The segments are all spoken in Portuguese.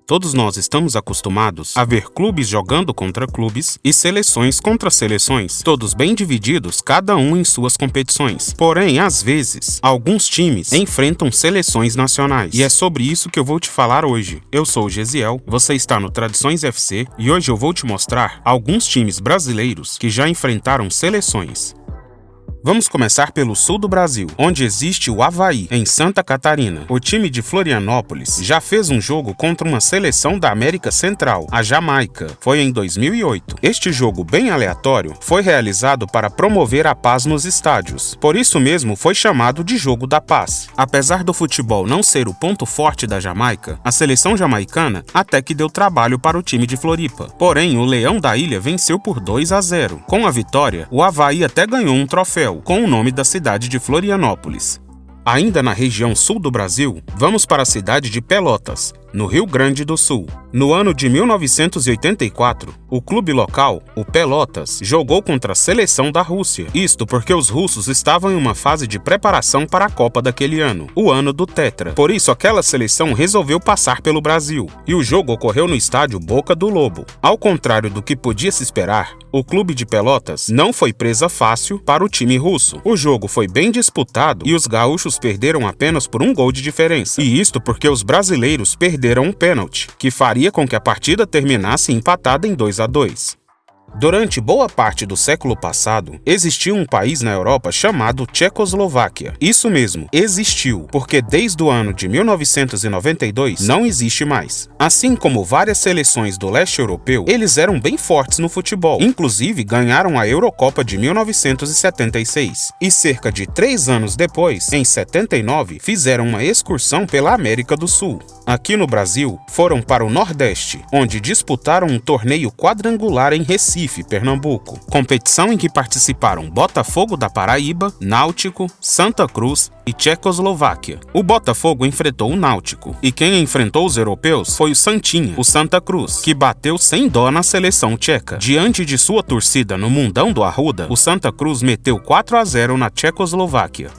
Todos nós estamos acostumados a ver clubes jogando contra clubes e seleções contra seleções, todos bem divididos, cada um em suas competições. Porém, às vezes, alguns times enfrentam seleções nacionais. E é sobre isso que eu vou te falar hoje. Eu sou o Gesiel, você está no Tradições FC e hoje eu vou te mostrar alguns times brasileiros que já enfrentaram seleções. Vamos começar pelo sul do Brasil, onde existe o Avaí, em Santa Catarina. O time de Florianópolis já fez um jogo contra uma seleção da América Central, a Jamaica. Foi em 2008. Este jogo bem aleatório foi realizado para promover a paz nos estádios. Por isso mesmo foi chamado de Jogo da Paz. Apesar do futebol não ser o ponto forte da Jamaica, a seleção jamaicana até que deu trabalho para o time de Floripa. Porém, o Leão da Ilha venceu por 2-0. Com a vitória, o Avaí até ganhou um troféu, com o nome da cidade de Florianópolis. Ainda na região sul do Brasil, vamos para a cidade de Pelotas, no Rio Grande do Sul. No ano de 1984, o clube local, o Pelotas, jogou contra a seleção da Rússia. Isto porque os russos estavam em uma fase de preparação para a Copa daquele ano, o ano do Tetra. Por isso, aquela seleção resolveu passar pelo Brasil, e o jogo ocorreu no estádio Boca do Lobo. Ao contrário do que podia se esperar, o clube de Pelotas não foi presa fácil para o time russo. O jogo foi bem disputado e os gaúchos perderam apenas por um gol de diferença. E isto porque os brasileiros perderam um pênalti, que faria com que a partida terminasse empatada em 2-2. Durante boa parte do século passado, existiu um país na Europa chamado Tchecoslováquia. Isso mesmo, existiu, porque desde o ano de 1992 não existe mais. Assim como várias seleções do leste europeu, eles eram bem fortes no futebol. Inclusive, ganharam a Eurocopa de 1976. E cerca de 3 anos depois, em 79, fizeram uma excursão pela América do Sul. Aqui no Brasil, foram para o Nordeste, onde disputaram um torneio quadrangular em Recife, Pernambuco, competição em que participaram Botafogo da Paraíba, Náutico, Santa Cruz e Tchecoslováquia. O Botafogo enfrentou o Náutico, e quem enfrentou os europeus foi o Santinha, o Santa Cruz, que bateu sem dó na seleção tcheca. Diante de sua torcida no Mundão do Arruda, o Santa Cruz meteu 4-0 na Tchecoslováquia.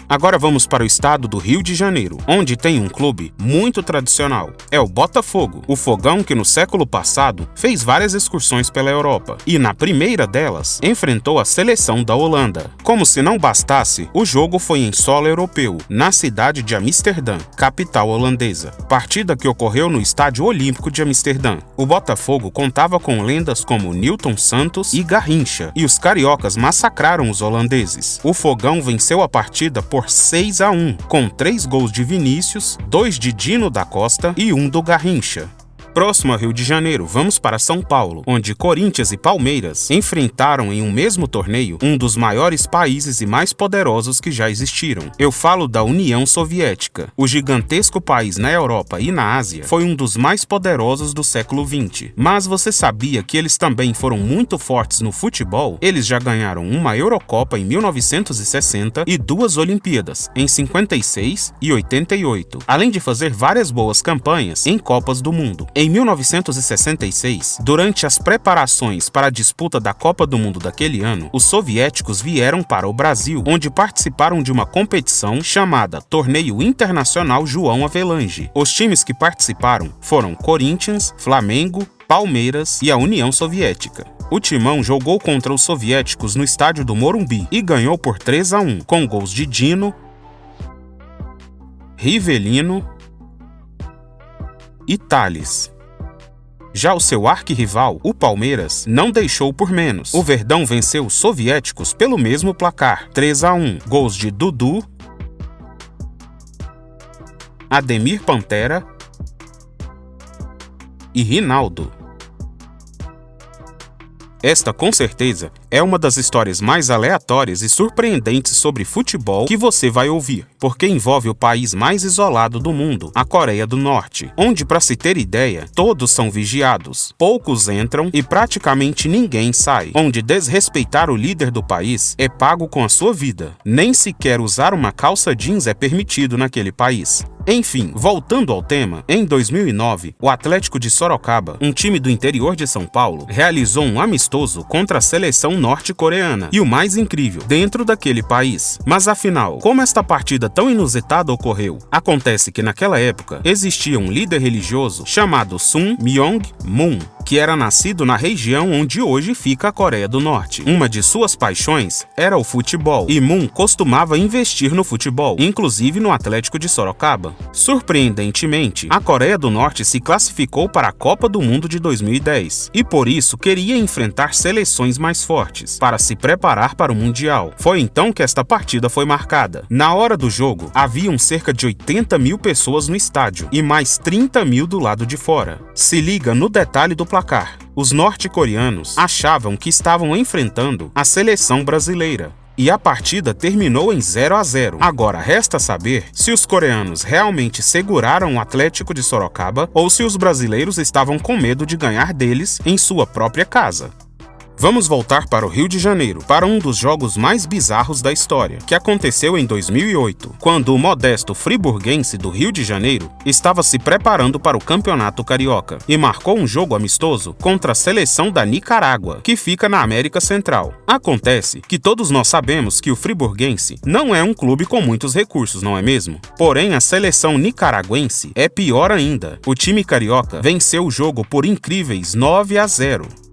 Agora vamos para o estado do Rio de Janeiro, onde tem um clube muito tradicional. É o Botafogo, o fogão que no século passado fez várias excursões pela Europa, e na primeira delas enfrentou a seleção da Holanda. Como se não bastasse, o jogo foi em solo europeu, na cidade de Amsterdã, capital holandesa, partida que ocorreu no Estádio Olímpico de Amsterdã. O Botafogo contava com lendas como Nilton Santos e Garrincha, e os cariocas massacraram os holandeses. O fogão venceu a partida por 6-1, com 3 gols de Vinícius, 2 de Dino da Costa e 1 do Garrincha. Próximo ao Rio de Janeiro, vamos para São Paulo, onde Corinthians e Palmeiras enfrentaram em um mesmo torneio um dos maiores países e mais poderosos que já existiram. Eu falo da União Soviética. O gigantesco país na Europa e na Ásia foi um dos mais poderosos do século XX. Mas você sabia que eles também foram muito fortes no futebol? Eles já ganharam uma Eurocopa em 1960 e 2 Olimpíadas, em 56 e 88, além de fazer várias boas campanhas em Copas do Mundo. Em 1966, durante as preparações para a disputa da Copa do Mundo daquele ano, os soviéticos vieram para o Brasil, onde participaram de uma competição chamada Torneio Internacional João Avelange. Os times que participaram foram Corinthians, Flamengo, Palmeiras e a União Soviética. O Timão jogou contra os soviéticos no estádio do Morumbi e ganhou por 3-1, com gols de Dino, Rivelino e Tales. Já o seu arquirrival, o Palmeiras, não deixou por menos. O Verdão venceu os soviéticos pelo mesmo placar, 3-1, gols de Dudu, Ademir Pantera e Rinaldo. Esta, com certeza, é uma das histórias mais aleatórias e surpreendentes sobre futebol que você vai ouvir, porque envolve o país mais isolado do mundo, a Coreia do Norte, onde, para se ter ideia, todos são vigiados, poucos entram e praticamente ninguém sai, onde desrespeitar o líder do país é pago com a sua vida. Nem sequer usar uma calça jeans é permitido naquele país. Enfim, voltando ao tema, em 2009, o Atlético de Sorocaba, um time do interior de São Paulo, realizou um amistoso contra a seleção norte-coreana. E o mais incrível, dentro daquele país. Mas afinal, como esta partida tão inusitada ocorreu? Acontece que naquela época existia um líder religioso chamado Sun Myung-moon, que era nascido na região onde hoje fica a Coreia do Norte. Uma de suas paixões era o futebol, e Moon costumava investir no futebol, inclusive no Atlético de Sorocaba. Surpreendentemente, a Coreia do Norte se classificou para a Copa do Mundo de 2010, e por isso queria enfrentar seleções mais fortes, para se preparar para o Mundial. Foi então que esta partida foi marcada. Na hora do jogo, haviam cerca de 80 mil pessoas no estádio, e mais 30 mil do lado de fora. Se liga no detalhe do placar. Os norte-coreanos achavam que estavam enfrentando a seleção brasileira. E a partida terminou em 0-0. Agora resta saber se os coreanos realmente seguraram o Atlético de Sorocaba ou se os brasileiros estavam com medo de ganhar deles em sua própria casa. Vamos voltar para o Rio de Janeiro, para um dos jogos mais bizarros da história, que aconteceu em 2008, quando o modesto friburguense do Rio de Janeiro estava se preparando para o Campeonato Carioca e marcou um jogo amistoso contra a seleção da Nicarágua, que fica na América Central. Acontece que todos nós sabemos que o friburguense não é um clube com muitos recursos, não é mesmo? Porém, a seleção nicaragüense é pior ainda. O time carioca venceu o jogo por incríveis 9-0.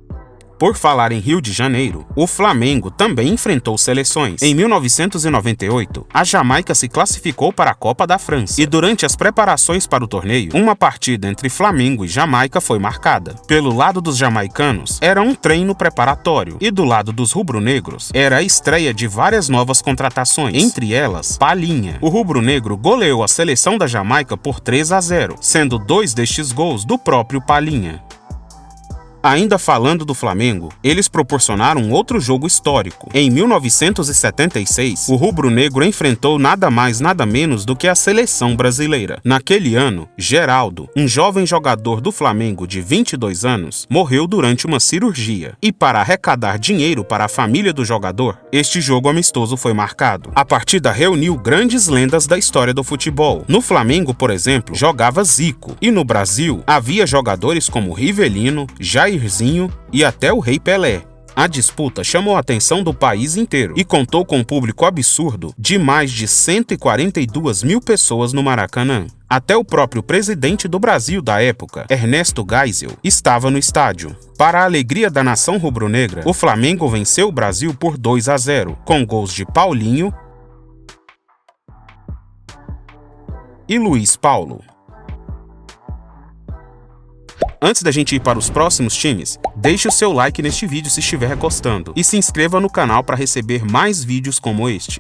Por falar em Rio de Janeiro, o Flamengo também enfrentou seleções. Em 1998, a Jamaica se classificou para a Copa da França. E durante as preparações para o torneio, uma partida entre Flamengo e Jamaica foi marcada. Pelo lado dos jamaicanos, era um treino preparatório. E do lado dos rubro-negros, era a estreia de várias novas contratações. Entre elas, Palhinha. O rubro-negro goleou a seleção da Jamaica por 3-0, sendo 2 destes gols do próprio Palhinha. Ainda falando do Flamengo, eles proporcionaram outro jogo histórico. Em 1976, o rubro-negro enfrentou nada mais nada menos do que a seleção brasileira. Naquele ano, Geraldo, um jovem jogador do Flamengo de 22 anos, morreu durante uma cirurgia. E para arrecadar dinheiro para a família do jogador, este jogo amistoso foi marcado. A partida reuniu grandes lendas da história do futebol. No Flamengo, por exemplo, jogava Zico. E no Brasil, havia jogadores como Rivelino, Jairzinho e até o Rei Pelé. A disputa chamou a atenção do país inteiro e contou com um público absurdo de mais de 142 mil pessoas no Maracanã. Até o próprio presidente do Brasil da época, Ernesto Geisel, estava no estádio. Para a alegria da nação rubro-negra, o Flamengo venceu o Brasil por 2-0, com gols de Paulinho e Luiz Paulo. Antes da gente ir para os próximos times, deixe o seu like neste vídeo se estiver gostando e se inscreva no canal para receber mais vídeos como este.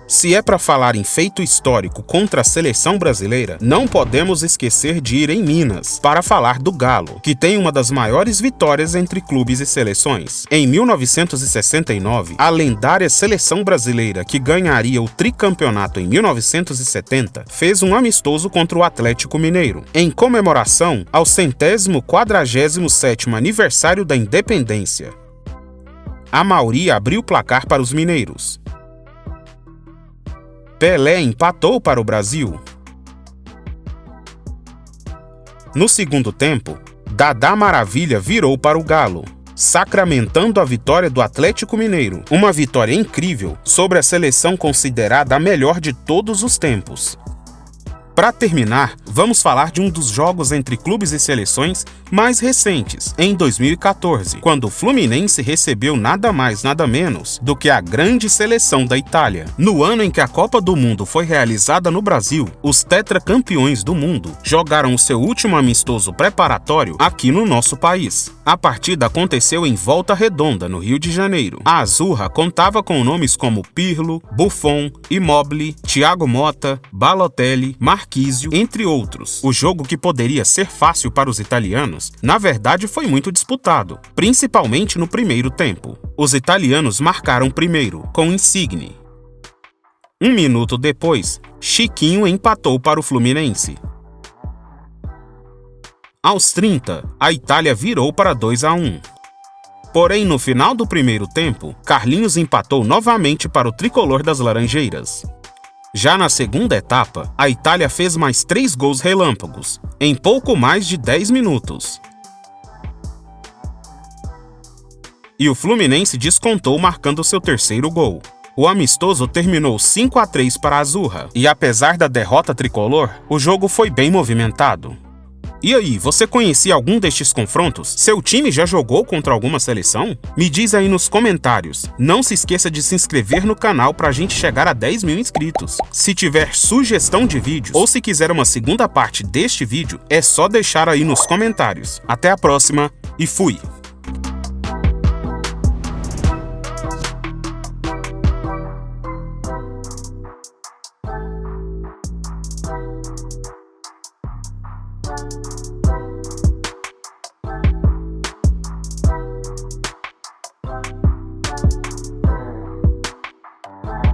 Se é para falar em feito histórico contra a seleção brasileira, não podemos esquecer de ir em Minas para falar do Galo, que tem uma das maiores vitórias entre clubes e seleções. Em 1969, a lendária seleção brasileira, que ganharia o tricampeonato em 1970, fez um amistoso contra o Atlético Mineiro, em comemoração ao 147º aniversário da independência. Amaury abriu o placar para os mineiros. Pelé empatou para o Brasil. No segundo tempo, Dadá Maravilha virou para o Galo, sacramentando a vitória do Atlético Mineiro, uma vitória incrível sobre a seleção considerada a melhor de todos os tempos. Para terminar, vamos falar de um dos jogos entre clubes e seleções mais recentes, em 2014, quando o Fluminense recebeu nada mais nada menos do que a grande seleção da Itália. No ano em que a Copa do Mundo foi realizada no Brasil, os tetracampeões do mundo jogaram o seu último amistoso preparatório aqui no nosso país. A partida aconteceu em Volta Redonda, no Rio de Janeiro. A Azurra contava com nomes como Pirlo, Buffon, Immobile, Thiago Motta, Balotelli, Marquísio, entre outros. O jogo, que poderia ser fácil para os italianos, na verdade foi muito disputado, principalmente no primeiro tempo. Os italianos marcaram primeiro, com Insigne. Um minuto depois, Chiquinho empatou para o Fluminense. Aos 30, a Itália virou para 2-1. Porém, no final do primeiro tempo, Carlinhos empatou novamente para o tricolor das Laranjeiras. Já na segunda etapa, a Itália fez mais 3 gols relâmpagos, em pouco mais de 10 minutos. e o Fluminense descontou marcando seu terceiro gol. O amistoso terminou 5-3 para a Azurra, e apesar da derrota tricolor, o jogo foi bem movimentado. E aí, você conhecia algum destes confrontos? Seu time já jogou contra alguma seleção? Me diz aí nos comentários. Não se esqueça de se inscrever no canal pra gente chegar a 10 mil inscritos. Se tiver sugestão de vídeos ou se quiser uma segunda parte deste vídeo, é só deixar aí nos comentários. Até a próxima e fui!